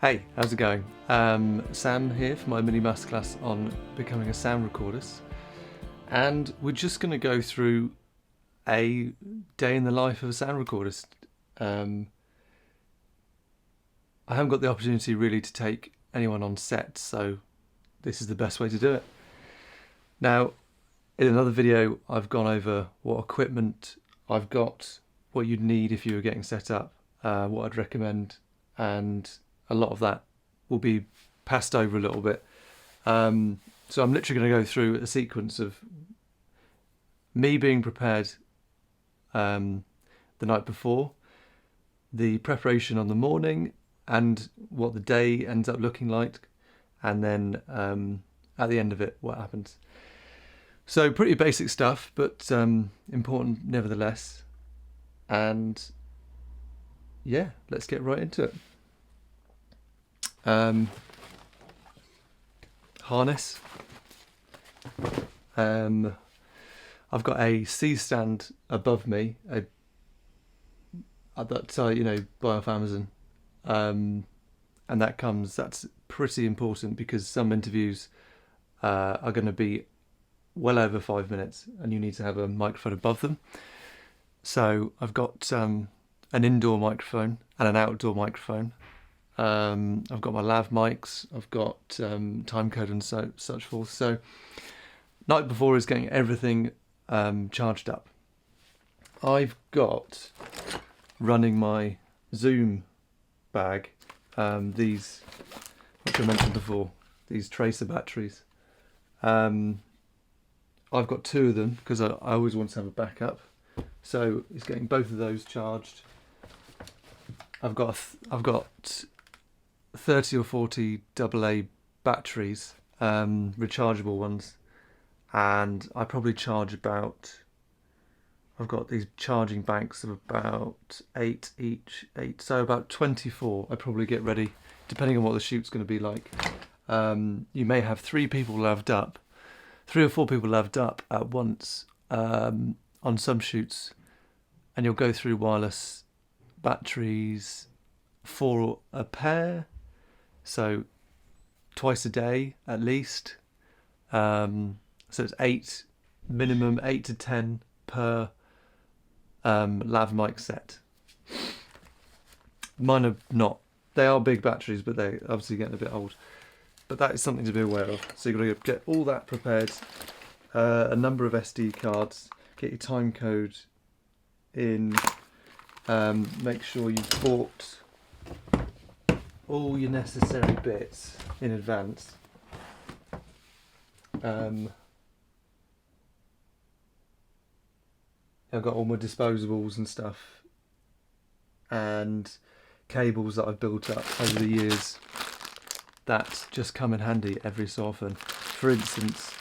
Hey, how's it going? Sam here for my Mini-Masterclass on becoming a sound recordist. And we're just going to go through a day in the life of a sound recordist. I haven't got the opportunity really to take anyone on set, so this is the best way to do it. Now, in another video, I've gone over what equipment I've got, what you'd need if you were getting set up, what I'd recommend, and a lot of that will be passed over a little bit. So I'm literally going to go through a sequence of me being prepared the night before, the preparation on the morning, and what the day ends up looking like, and then at the end of it, what happens. So pretty basic stuff, but important nevertheless. And yeah, let's get right into it. Harness. I've got a C stand above me, that buy off Amazon, and that's pretty important because some interviews are going to be well over 5 minutes, and you need to have a microphone above them. So I've got an indoor microphone and an outdoor microphone. I've got my Lav Mics, I've got Timecode and such forth. So night before is getting everything charged up. I've got running my Zoom bag, these, which I mentioned before, these tracer batteries. I've got two of them because I always want to have a backup. So it's getting both of those charged. I've got 30 or 40 AA batteries, rechargeable ones, and I probably charge about, I've got these charging banks of about 8 each, so about 24 I probably get ready, depending on what the shoot's going to be like. You may have 3 or 4 people laved up at once on some shoots, and you'll go through wireless batteries 4 a pair, so twice a day at least. So it's 8 minimum, 8 to 10 per Lav Mic set. Mine are not. They are big batteries, but they're obviously getting a bit old. But that is something to be aware of. So you've got to get all that prepared. A number of SD cards. Get your time code in. Make sure you've bought all your necessary bits in advance. I've got all my disposables and stuff, and cables that I've built up over the years that just come in handy every so often. For instance,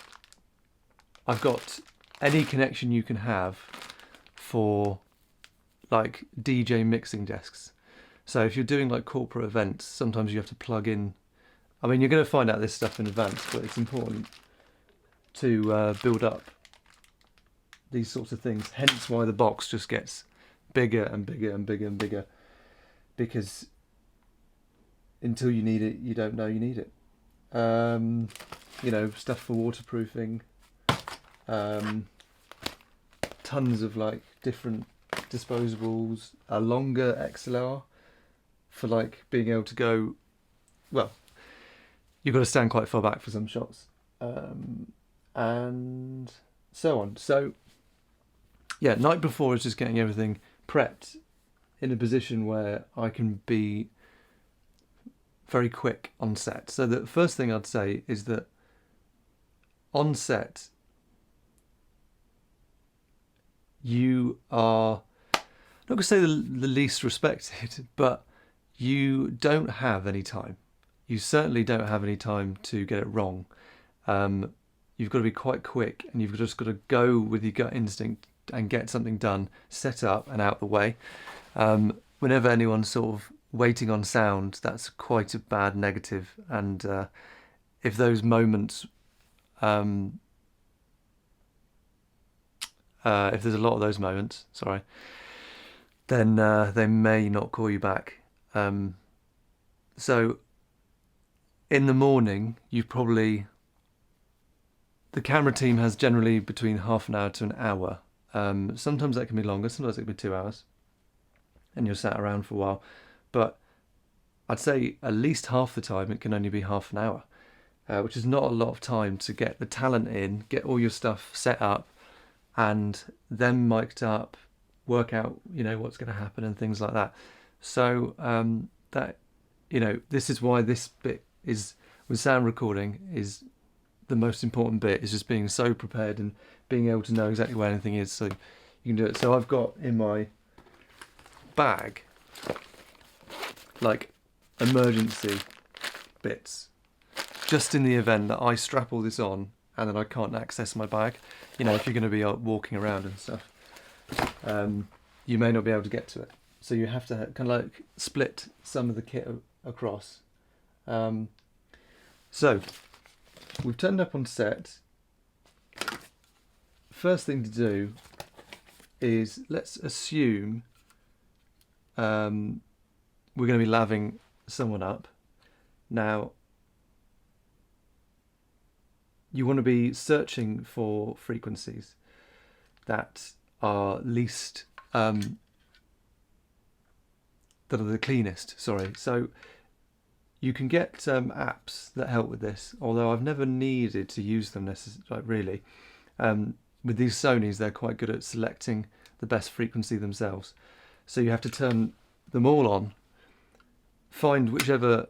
I've got any connection you can have for like DJ mixing desks. So if you're doing like corporate events, sometimes you have to plug in. I mean, you're going to find out this stuff in advance, but it's important to build up these sorts of things. Hence why the box just gets bigger and bigger and bigger and bigger, because until you need it, you don't know you need it. Stuff for waterproofing, tons of like different disposables, a longer XLR for like being able to go, well, you've got to stand quite far back for some shots, and so on. So yeah, night before is just getting everything prepped in a position where I can be very quick on set. So the first thing I'd say is that on set you are not going to say the least respected, but you don't have any time. You certainly don't have any time to get it wrong. You've got to be quite quick, and you've just got to go with your gut instinct and get something done, set up and out the way. Whenever anyone's sort of waiting on sound, that's quite a bad negative. And if those moments, if there's a lot of those moments, then they may not call you back. So in the morning, the camera team has generally between half an hour to an hour. Sometimes that can be longer, sometimes it can be 2 hours, and you're sat around for a while. But I'd say at least half the time it can only be half an hour, which is not a lot of time to get the talent in, get all your stuff set up, and then mic'd up, work out, what's going to happen and things like that. So this is why this bit is, with sound recording, is the most important bit, is just being so prepared and being able to know exactly where anything is so you can do it. So I've got in my bag like emergency bits, just in the event that I strap all this on and then I can't access my bag. If you're going to be walking around and stuff, you may not be able to get to it. So you have to kind of like split some of the kit across. So we've turned up on set. First thing to do is, let's assume we're going to be laving someone up. Now, you want to be searching for frequencies that are least, that are the cleanest, sorry. So you can get apps that help with this, although I've never needed to use them really. With these Sonys, they're quite good at selecting the best frequency themselves. So you have to turn them all on, find whichever,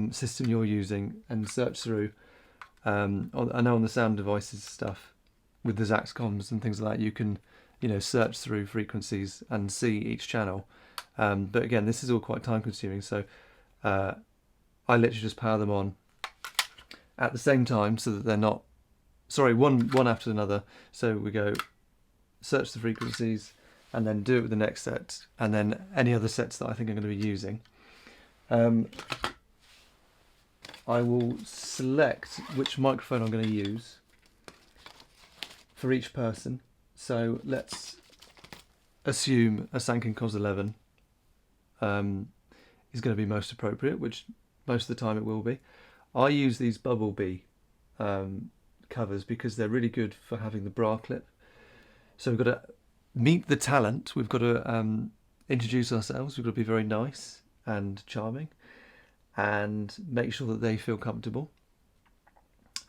system you're using, and search through. I know on the sound devices stuff, with the Zax comms and things like that, you can, search through frequencies and see each channel. But again, this is all quite time consuming, so I literally just power them on at the same time so that they're not, one after another. So we go search the frequencies and then do it with the next set, and then any other sets that I think I'm going to be using. I will select which microphone I'm going to use for each person. So let's assume a Sanken Cos 11 is going to be most appropriate, which most of the time it will be. I use these Bubble Bee covers because they're really good for having the bra clip. So we've got to meet the talent, we've got to introduce ourselves, we've got to be very nice and charming and make sure that they feel comfortable.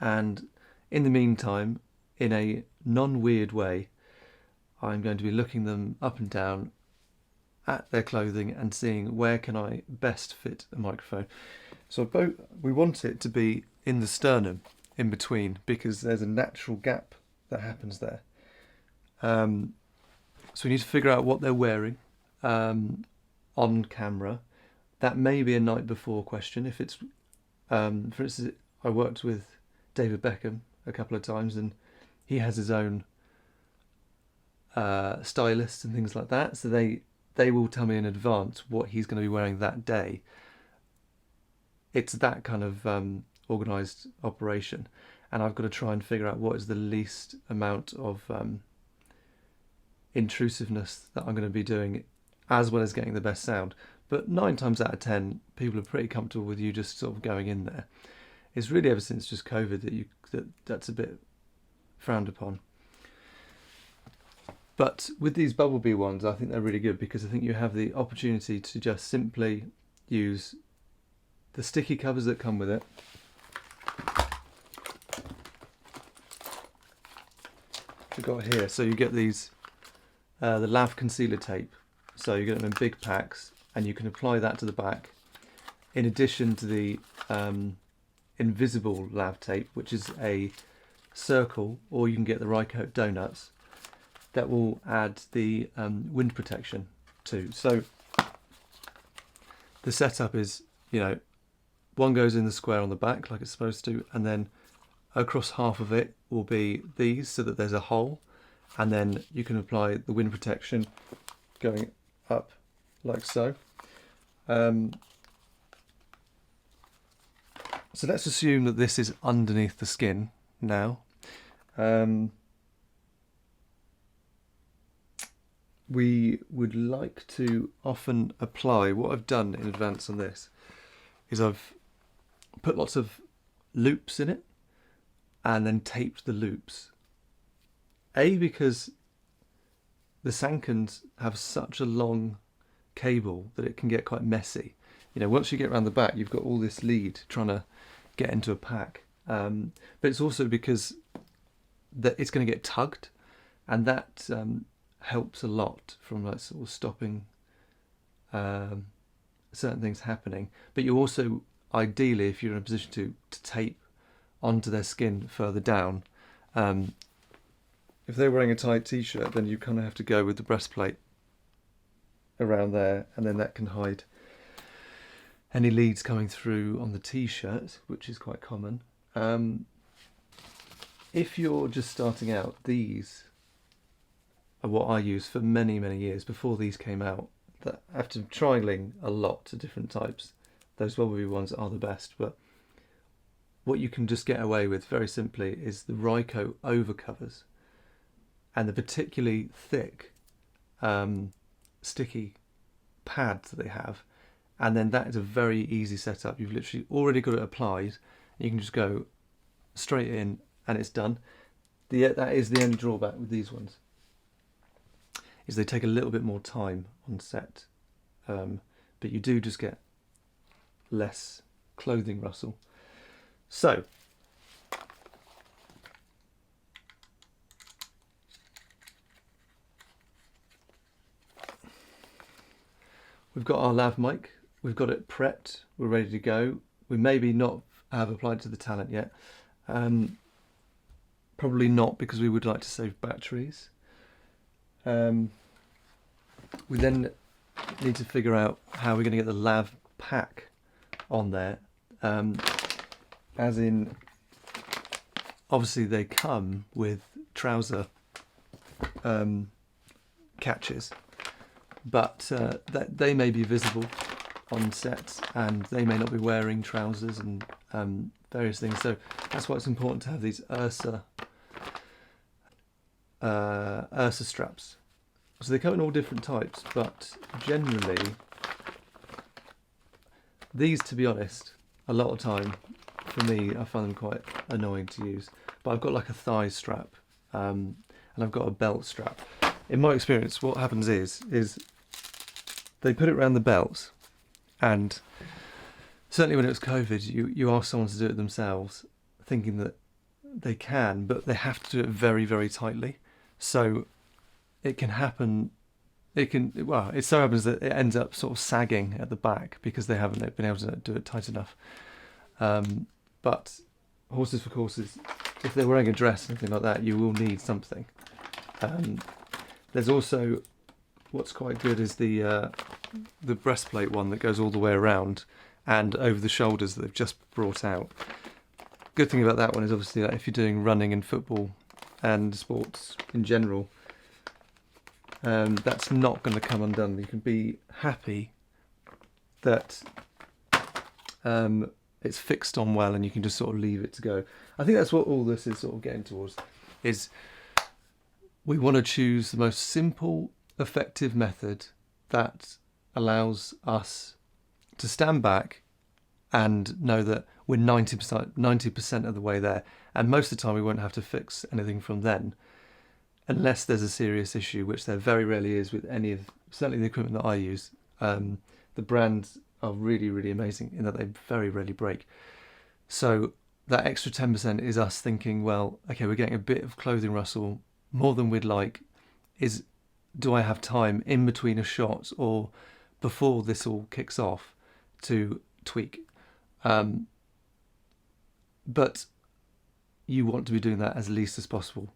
And in the meantime, in a non-weird way, I'm going to be looking them up and down at their clothing and seeing where can I best fit a microphone. So we want it to be in the sternum, in between, because there's a natural gap that happens there. So we need to figure out what they're wearing on camera. That may be a night before question. If it's, for instance, I worked with David Beckham a couple of times, and he has his own stylists and things like that. So they will tell me in advance what he's going to be wearing that day. It's that kind of organised operation, and I've got to try and figure out what is the least amount of intrusiveness that I'm going to be doing, as well as getting the best sound. But 9 times out of 10, people are pretty comfortable with you just sort of going in there. It's really ever since just COVID that's a bit frowned upon. But with these Bubble Bee ones, I think they're really good because I think you have the opportunity to just simply use the sticky covers that come with it. We've got here, so you get these, the Lav concealer tape. So you get them in big packs, and you can apply that to the back, in addition to the invisible Lav tape, which is a circle, or you can get the Rycote donuts that will add the wind protection too. So the setup is, one goes in the square on the back like it's supposed to, and then across half of it will be these, so that there's a hole, and then you can apply the wind protection going up like so. So let's assume that this is underneath the skin now. We would like to often apply, what I've done in advance on this is I've put lots of loops in it and then taped the loops. Because the Sankens have such a long cable that it can get quite messy. You know, once you get around the back, you've got all this lead trying to get into a pack. But it's also because that it's going to get tugged, and that helps a lot from like sort of stopping certain things happening. But you also, ideally, if you're in a position to tape onto their skin further down. If they're wearing a tight t-shirt, then you kind of have to go with the breastplate around there, and then that can hide any leads coming through on the t-shirt, which is quite common. If you're just starting out, these are what I used for many, many years before these came out. That after trialing a lot of different types, those Wobblebee ones are the best. But what you can just get away with very simply is the Ryco overcovers and the particularly thick sticky pads that they have, and then that is a very easy setup. You've literally already got it applied. You can just go straight in and it's done. That is the only drawback with these ones, is they take a little bit more time on set, but you do just get less clothing rustle. So we've got our lav mic, we've got it prepped, we're ready to go. We maybe not have applied to the talent yet. Probably not, because we would like to save batteries. We then need to figure out how we're going to get the lav pack on there. As in, obviously they come with trouser catches, but they may be visible on set, and they may not be wearing trousers and various things. So that's why it's important to have these Ursa straps. So they come in all different types, but generally these, to be honest, a lot of time for me I find them quite annoying to use. But I've got like a thigh strap, and I've got a belt strap. In my experience, what happens is they put it around the belt, and certainly when it was COVID, you ask someone to do it themselves, thinking that they can, but they have to do it very, very tightly. So it can happen. It so happens that it ends up sort of sagging at the back because they haven't been able to do it tight enough. But horses for courses, if they're wearing a dress or anything like that, you will need something. There's also, what's quite good is the breastplate one that goes all the way around and over the shoulders that they've just brought out. Good thing about that one is obviously that if you're doing running and football and sports in general, that's not going to come undone. You can be happy that it's fixed on well, and you can just sort of leave it to go. I think that's what all this is sort of getting towards, is we want to choose the most simple, effective method that allows us to stand back and know that we're 90% of the way there, and most of the time we won't have to fix anything from then, unless there's a serious issue, which there very rarely is with any of, certainly the equipment that I use. The brands are really, really amazing in that they very rarely break. So that extra 10% is us thinking, well, okay, we're getting a bit of clothing rustle, more than we'd like. Do I have time in between a shot or before this all kicks off to tweak? But you want to be doing that as least as possible.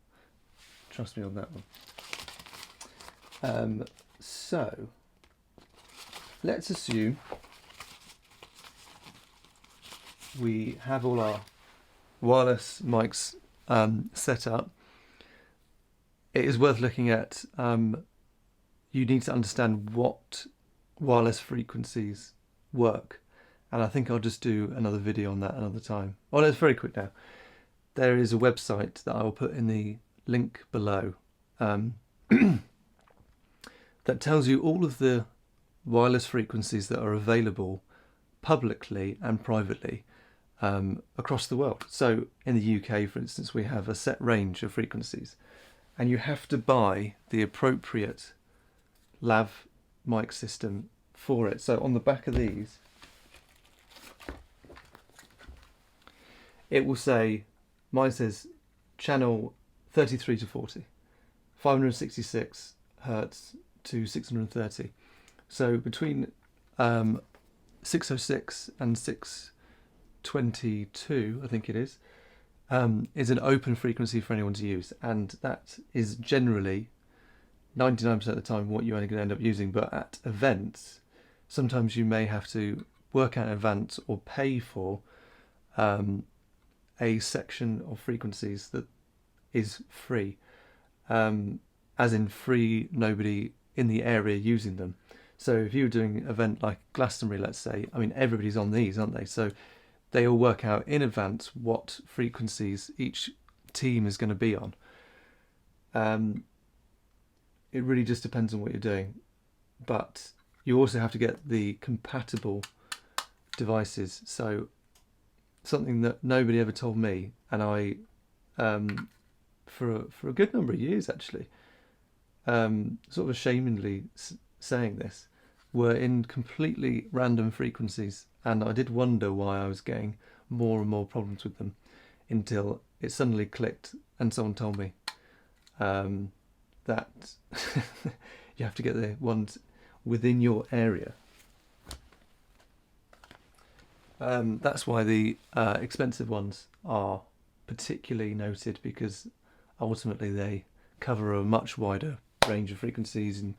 Trust me on that one. So let's assume we have all our wireless mics set up. It is worth looking at. You need to understand what wireless frequencies work, and I think I'll just do another video on that another time. Well, it's very quick now. There is a website that I will put in the link below that tells you all of the wireless frequencies that are available publicly and privately across the world. So in the UK, for instance, we have a set range of frequencies, and you have to buy the appropriate Lav mic system for it. So on the back of these, it will say, mine says channel 33 to 40, 566 hertz to 630. So between 606 and 622, I think it is an open frequency for anyone to use, and that is generally 99% of the time what you're only going to end up using. But at events, sometimes you may have to work out in advance or pay for a section of frequencies that is free, as in free, nobody in the area using them. So if you were doing an event like Glastonbury, let's say, I mean, everybody's on these, aren't they? So they all work out in advance what frequencies each team is going to be on. It really just depends on what you're doing. But you also have to get the compatible devices. So something that nobody ever told me, and I, for a good number of years actually, sort of ashamedly saying this, were in completely random frequencies, and I did wonder why I was getting more and more problems with them, until it suddenly clicked and someone told me that you have to get the ones within your area. That's why the expensive ones are particularly noted, because ultimately they cover a much wider range of frequencies. And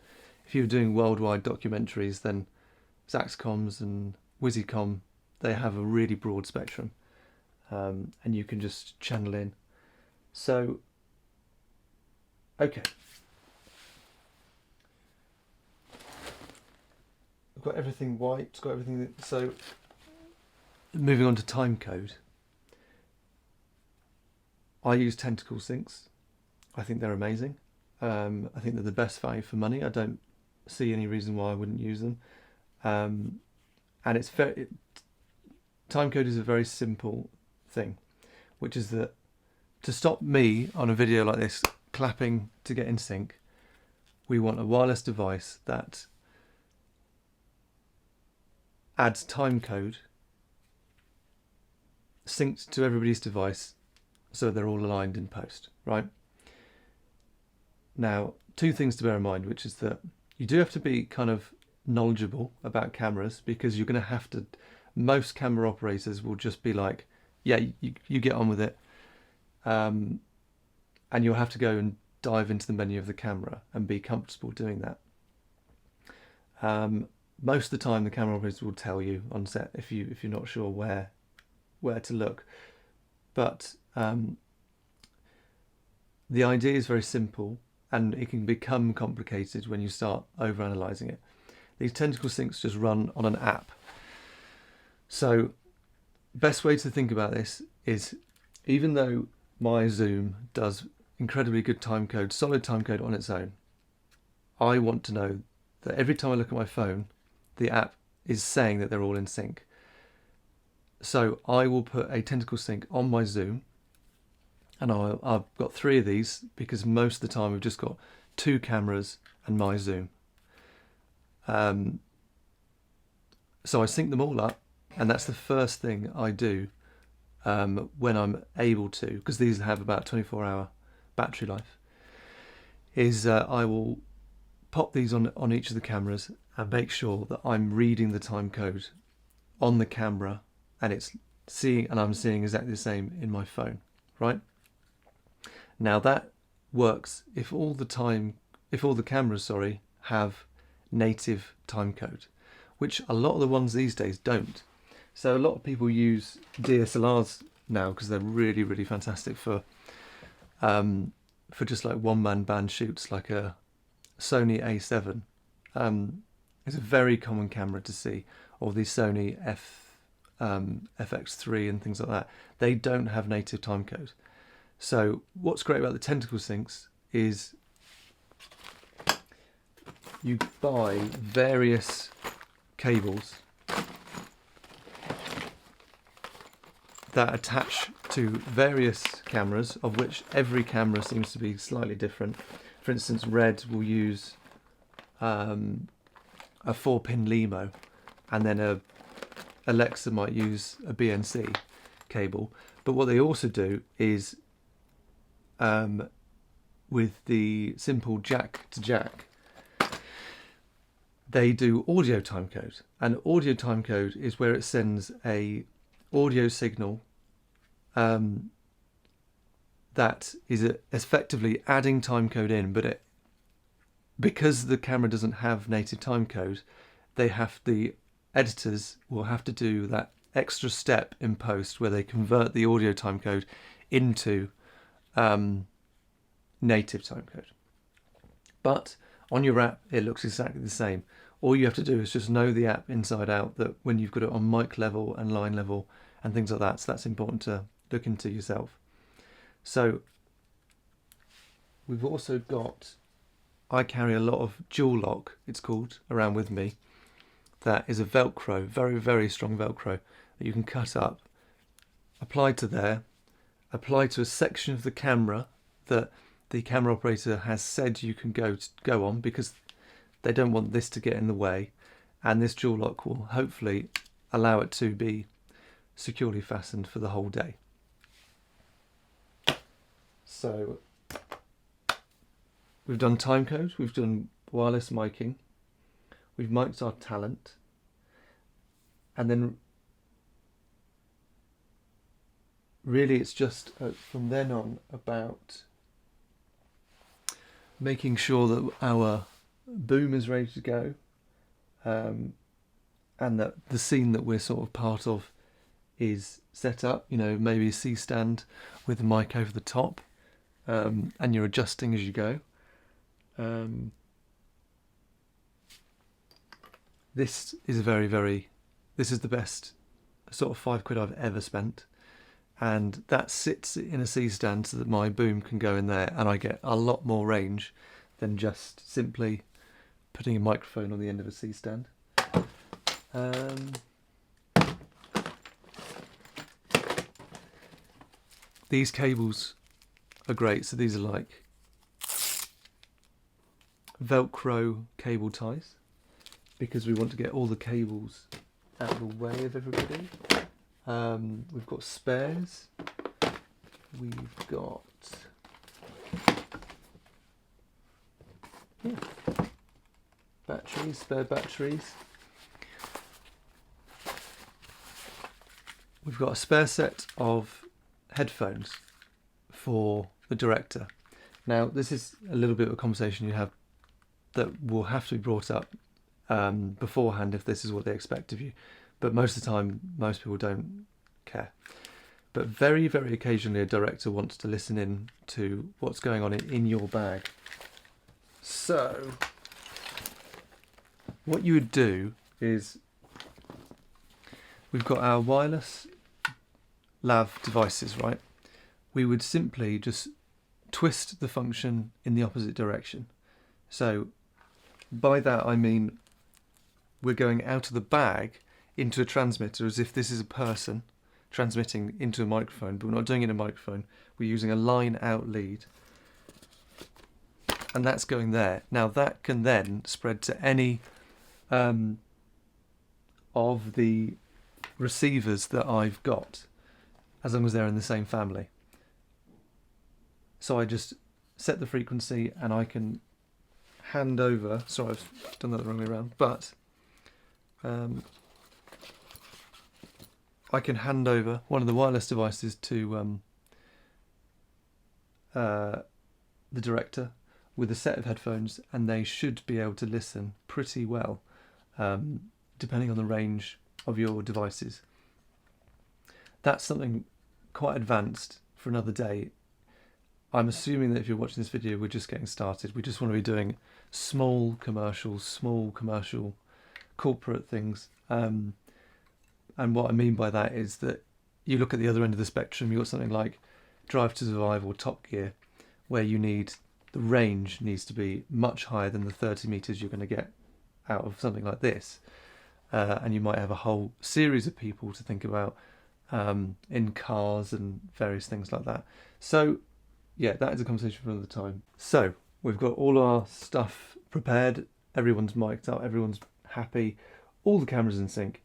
if you're doing worldwide documentaries, then Zaxcoms and Wizzycom, they have a really broad spectrum, and you can just channel in. So, okay. I've got everything wiped, got everything. So, moving on to Timecode. I use Tentacle syncs. I think they're amazing. I think they're the best value for money. I don't see any reason why I wouldn't use them. And it's Timecode is a very simple thing, which is that to stop me on a video like this clapping to get in sync, we want a wireless device that adds timecode synced to everybody's device so they're all aligned in post, right? Now, two things to bear in mind, which is that you do have to be kind of knowledgeable about cameras, because you're going to have to, most camera operators will just be like, yeah, you get on with it, and you'll have to go and dive into the menu of the camera and be comfortable doing that. Most of the time the camera operators will tell you on set if you're not sure where to look, but the idea is very simple, and it can become complicated when you start overanalyzing it. These tentacle syncs just run on an app. So best way to think about this is, even though my Zoom does incredibly good timecode, solid timecode on its own, I want to know that every time I look at my phone, the app is saying that they're all in sync. So I will put a tentacle sync on my Zoom, and I've got 3 of these, because most of the time we've just got 2 cameras and my Zoom. So I sync them all up, and that's the first thing I do when I'm able to, because these have about 24-hour battery life, is I will pop these on each of the cameras and make sure that I'm reading the time code on the camera, and I'm seeing exactly the same in my phone, right? Now that works if all the cameras, have native timecode, which a lot of the ones these days don't. So a lot of people use DSLRs now because they're really, really fantastic for just like one-man band shoots, like a Sony A7. It's a very common camera to see, or the Sony FX3 and things like that. They don't have native timecode. So what's great about the tentacle syncs is you buy various cables that attach to various cameras, of which every camera seems to be slightly different. For instance, Red will use a 4-pin LEMO, and then Alexa might use a BNC cable. But what they also do is with the simple jack to jack, they do audio timecode, and audio timecode is where it sends a audio signal that is effectively adding timecode in, but because the camera doesn't have native timecode, the editors will have to do that extra step in post where they convert the audio timecode into native timecode. But on your app, it looks exactly the same. All you have to do is just know the app inside out, that when you've got it on mic level and line level and things like that. So that's important to look into yourself. So we've also got, I carry a lot of dual lock, it's called, around with me. That is a Velcro, very, very strong Velcro that you can cut up, apply to there, apply to a section of the camera that the camera operator has said you can go on, because they don't want this to get in the way, and this dual lock will hopefully allow it to be securely fastened for the whole day. So we've done timecode, we've done wireless miking, we've mic'd our talent, and then really it's just from then on about making sure that our boom is ready to go, and that the scene that we're sort of part of is set up, maybe a C-stand with a mic over the top, and you're adjusting as you go. This is this is the best sort of £5 I've ever spent, and that sits in a C-stand so that my boom can go in there, and I get a lot more range than just simply putting a microphone on the end of a C-stand. These cables are great. So these are like Velcro cable ties, because we want to get all the cables out of the way of everybody. We've got spares. We've got batteries, spare batteries. We've got a spare set of headphones for the director. Now, this is a little bit of a conversation you have that will have to be brought up beforehand if this is what they expect of you. But most of the time, most people don't care. But very, very occasionally, a director wants to listen in to what's going on in your bag. So what you would do is, we've got our wireless Lav devices, right? We would simply just twist the function in the opposite direction. So by that I mean we're going out of the bag into a transmitter as if this is a person transmitting into a microphone, but we're not doing it in a microphone. We're using a line out lead, and that's going there. Now that can then spread to any of the receivers that I've got, as long as they're in the same family. So I just set the frequency, and I can hand over, sorry, I've done that the wrong way around, but I can hand over one of the wireless devices to the director with a set of headphones, and they should be able to listen pretty well, depending on the range of your devices. That's something quite advanced for another day. I'm assuming that if you're watching this video, we're just getting started. We just want to be doing small commercial, corporate things. And what I mean by that is that you look at the other end of the spectrum, you've got something like Drive to Survive or Top Gear, where the range needs to be much higher than the 30 meters you're going to get out of something like this. And you might have a whole series of people to think about in cars and various things like that. So yeah, that is a conversation for another time. So we've got all our stuff prepared, everyone's mic'd up, everyone's happy, all the cameras in sync.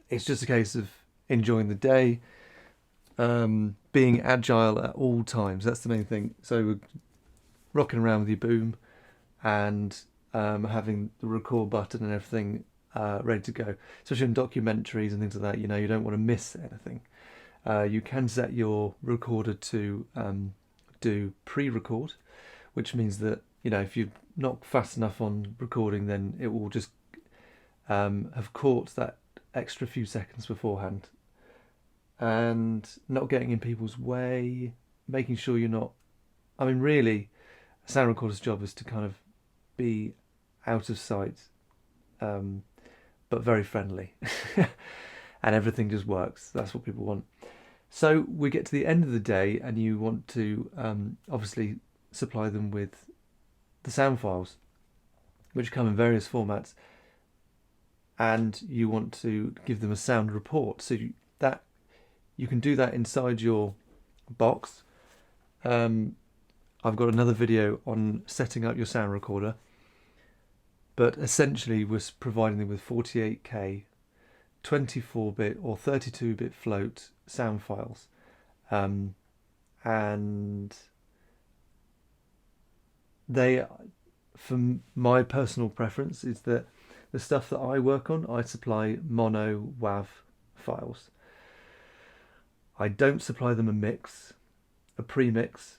It's just a case of enjoying the day, being agile at all times. That's the main thing. So we're rocking around with your boom and having the record button and everything ready to go, especially in documentaries and things like that. You know, you don't want to miss anything. You can set your recorder to do pre-record, which means that, you know, if you're not fast enough on recording, then it will just have caught that extra few seconds beforehand, and not getting in people's way, making sure you're not, I mean, really, a sound recorder's job is to kind of be out of sight, but very friendly, and everything just works. That's what people want. So we get to the end of the day, and you want to obviously supply them with the sound files, which come in various formats, and you want to give them a sound report. So that you can do that inside your box. I've got another video on setting up your sound recorder, but essentially we're providing them with 48K, 24-bit or 32-bit float sound files, and they, for my personal preference, is that the stuff that I work on, I supply mono WAV files. I don't supply them a pre-mix.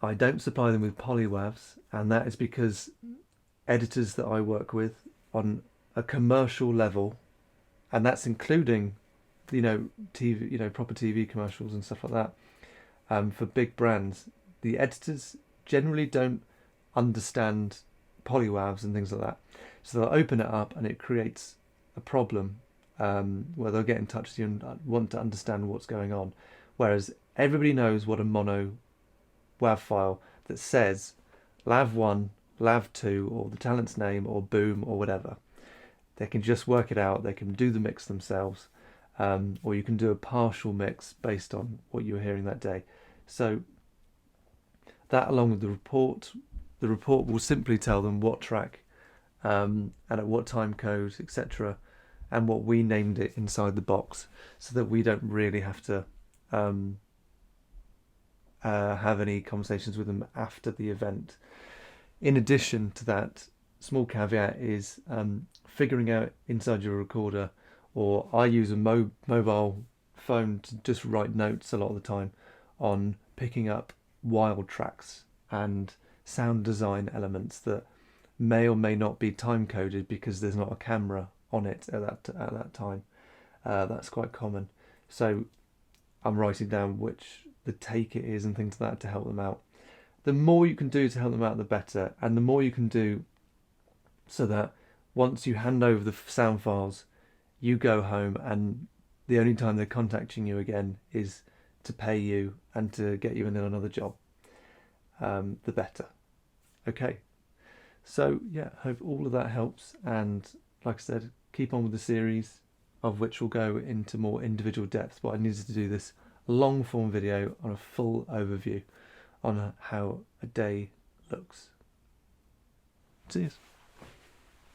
I don't supply them with poly WAVs, and that is because editors that I work with on a commercial level, and that's including, you know, TV, you know, proper TV commercials and stuff like that, for big brands, the editors generally don't understand poly WAVs and things like that. So they'll open it up and it creates a problem where they'll get in touch with you and want to understand what's going on. Whereas everybody knows what a mono WAV file that says Lav 1, Lav 2, or the talent's name, or boom, or whatever. They can just work it out. They can do the mix themselves, or you can do a partial mix based on what you were hearing that day. So that, along with the report will simply tell them what track and at what time code, etc., and what we named it inside the box, so that we don't really have to have any conversations with them after the event. In addition to that, small caveat is figuring out inside your recorder, or I use a mobile phone to just write notes a lot of the time on picking up wild tracks and sound design elements that may or may not be time coded because there's not a camera on it at that time. That's quite common. So I'm writing down which the take it is and things like that to help them out. The more you can do to help them out, the better, and the more you can do so that once you hand over the sound files, you go home and the only time they're contacting you again is to pay you and to get you in another job, the better. Okay, so yeah, hope all of that helps, and like I said, keep on with the series, of which will go into more individual depth, but I needed to do this long form video on a full overview on how a day looks. Cheers.